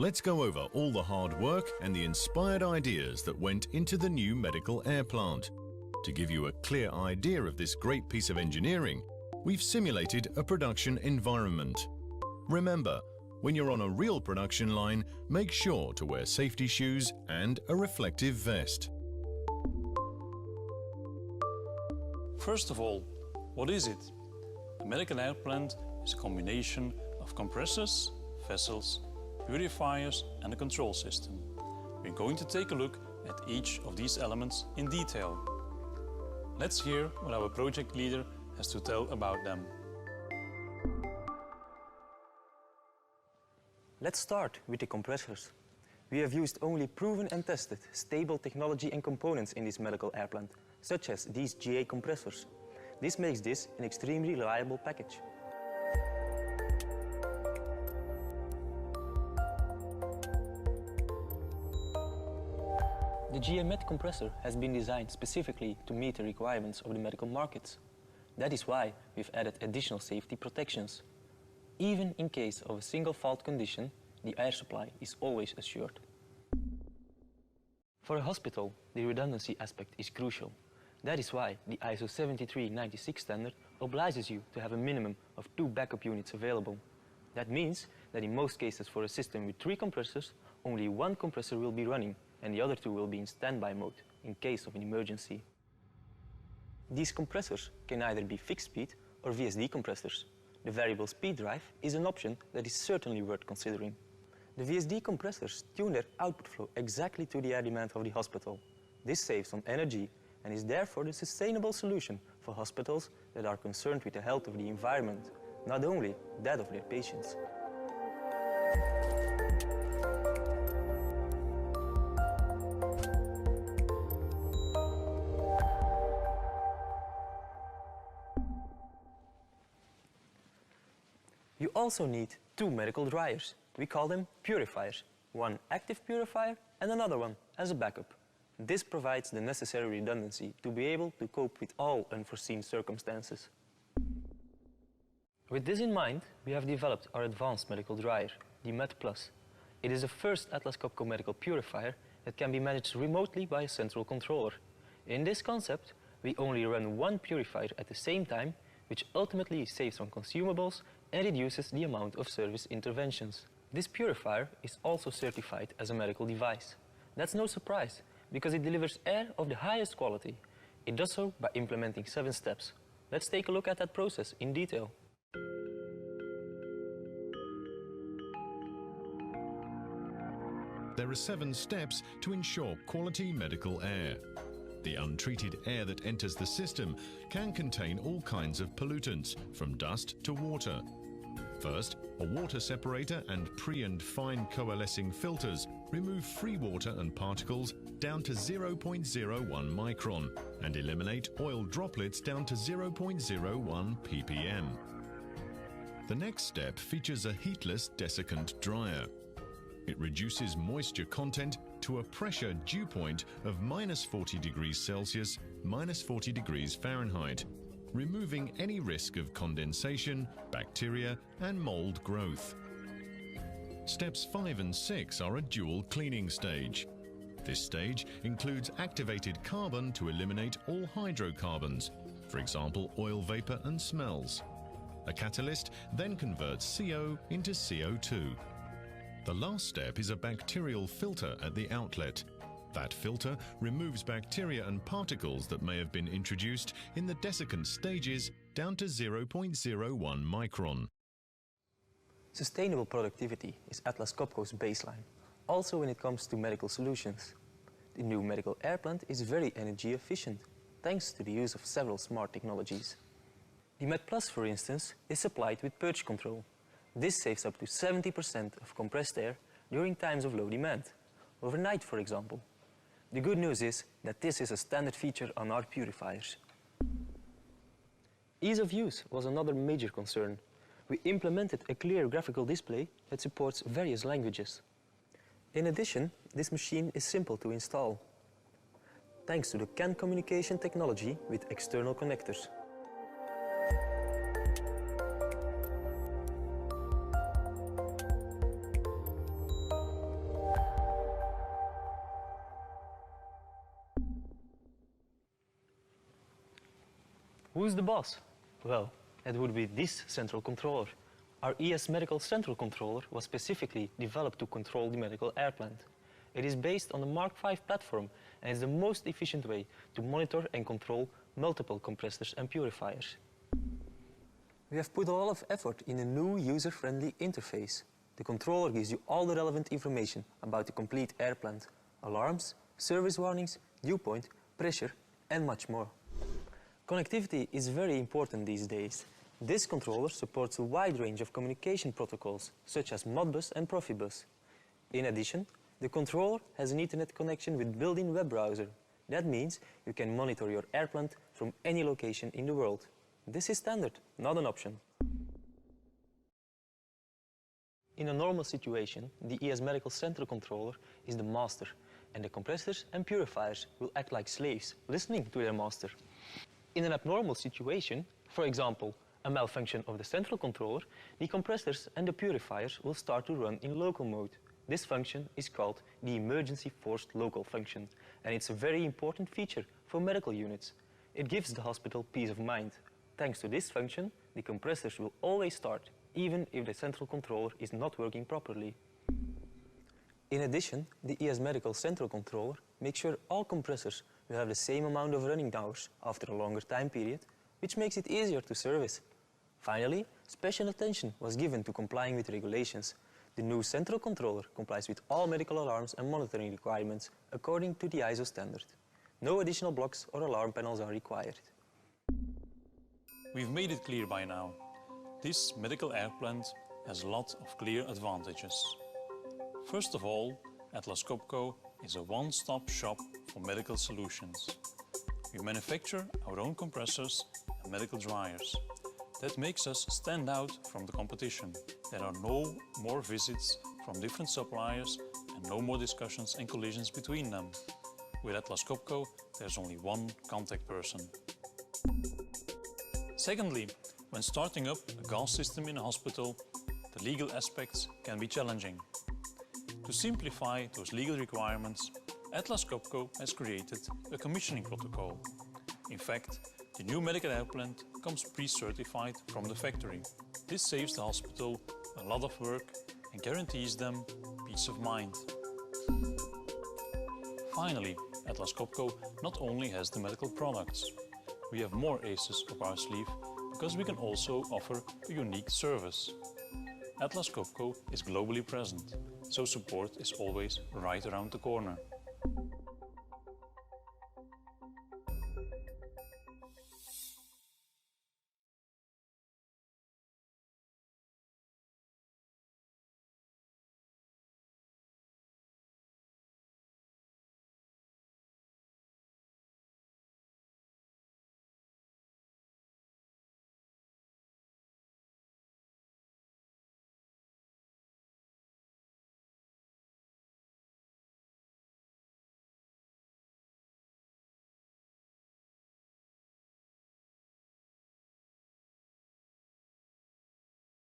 Let's go over all the hard work and the inspired ideas that went into the new medical air plant. To give you a clear idea of this great piece of engineering, we've simulated a production environment. Remember, when you're on a real production line, make sure to wear safety shoes and a reflective vest. First of all, what is it? The medical air plant is a combination of compressors, vessels, purifiers and a control system. We're going to take a look at each of these elements in detail. Let's hear what our project leader has to tell about them. Let's start with the compressors. We have used only proven and tested stable technology and components in this medical air plant, such as these GA compressors. This makes this an extremely reliable package. The GA compressor has been designed specifically to meet the requirements of the medical markets. That is why we've added additional safety protections. Even in case of a single fault condition, the air supply is always assured. For a hospital, the redundancy aspect is crucial. That is why the ISO 7396 standard obliges you to have a minimum of 2 backup units available. That means that in most cases for a system with 3 compressors, only 1 compressor will be running and the other 2 will be in standby mode in case of an emergency. These compressors can either be fixed speed or VSD compressors. The variable speed drive is an option that is certainly worth considering. The VSD compressors tune their output flow exactly to the air demand of the hospital. This saves on energy and is therefore the sustainable solution for hospitals that are concerned with the health of the environment, not only that of their patients. You also need 2 medical dryers. We call them purifiers. One active purifier and another one as a backup. This provides the necessary redundancy to be able to cope with all unforeseen circumstances. With this in mind, we have developed our advanced medical dryer, the Med Plus. It is the first Atlas Copco medical purifier that can be managed remotely by a central controller. In this concept, we only run 1 purifier at the same time, which ultimately saves on consumables and reduces the amount of service interventions. This purifier is also certified as a medical device. That's no surprise, because it delivers air of the highest quality. It does so by implementing 7 steps. Let's take a look at that process in detail. There are 7 steps to ensure quality medical air. The untreated air that enters the system can contain all kinds of pollutants, from dust to water. First, a water separator and pre- and fine coalescing filters remove free water and particles down to 0.01 micron and eliminate oil droplets down to 0.01 ppm. The next step features a heatless desiccant dryer. It reduces moisture content to a pressure dew point of -40 degrees Celsius, -40 degrees Fahrenheit, removing any risk of condensation, bacteria and mold growth. Steps 5 and 6 are a dual cleaning stage. This stage includes activated carbon to eliminate all hydrocarbons, for example oil vapor and smells. A catalyst then converts CO into CO2. The last step is a bacterial filter at the outlet. That filter removes bacteria and particles that may have been introduced in the desiccant stages down to 0.01 micron. Sustainable productivity is Atlas Copco's baseline, also when it comes to medical solutions. The new medical air plant is very energy efficient, thanks to the use of several smart technologies. The Med Plus, for instance, is supplied with purge control. This saves up to 70% of compressed air during times of low demand, overnight for example. The good news is that this is a standard feature on our purifiers. Ease of use was another major concern. We implemented a clear graphical display that supports various languages. In addition, this machine is simple to install, thanks to the CAN communication technology with external connectors. Who's the boss? Well, that would be this central controller. Our ES Medical Central Controller was specifically developed to control the medical air plant. It is based on the Mark V platform and is the most efficient way to monitor and control multiple compressors and purifiers. We have put a lot of effort in a new user-friendly interface. The controller gives you all the relevant information about the complete air plant, alarms, service warnings, dew point, pressure, and much more. Connectivity is very important these days. This controller supports a wide range of communication protocols, such as Modbus and Profibus. In addition, the controller has an Ethernet connection with built-in web browser. That means you can monitor your air plant from any location in the world. This is standard, not an option. In a normal situation, the ES Medical Central Controller is the master, and the compressors and purifiers will act like slaves, listening to their master. In an abnormal situation, for example, a malfunction of the central controller, the compressors and the purifiers will start to run in local mode. This function is called the emergency forced local function, and it's a very important feature for medical units. It gives the hospital peace of mind. Thanks to this function, the compressors will always start, even if the central controller is not working properly. In addition, the ES Medical Central Controller makes sure all compressors will have the same amount of running hours after a longer time period, which makes it easier to service. Finally, special attention was given to complying with regulations. The new central controller complies with all medical alarms and monitoring requirements according to the ISO standard. No additional blocks or alarm panels are required. We've made it clear by now. This medical air plant has a lot of clear advantages. First of all, Atlas Copco is a one-stop shop for medical solutions. We manufacture our own compressors and medical dryers. That makes us stand out from the competition. There are no more visits from different suppliers and no more discussions and collisions between them. With Atlas Copco, there's only one contact person. Secondly, when starting up a gas system in a hospital, the legal aspects can be challenging. To simplify those legal requirements, Atlas Copco has created a commissioning protocol. In fact, the new medical air plant comes pre-certified from the factory. This saves the hospital a lot of work and guarantees them peace of mind. Finally, Atlas Copco not only has the medical products. We have more aces up our sleeve because we can also offer a unique service. Atlas Copco is globally present, so support is always right around the corner.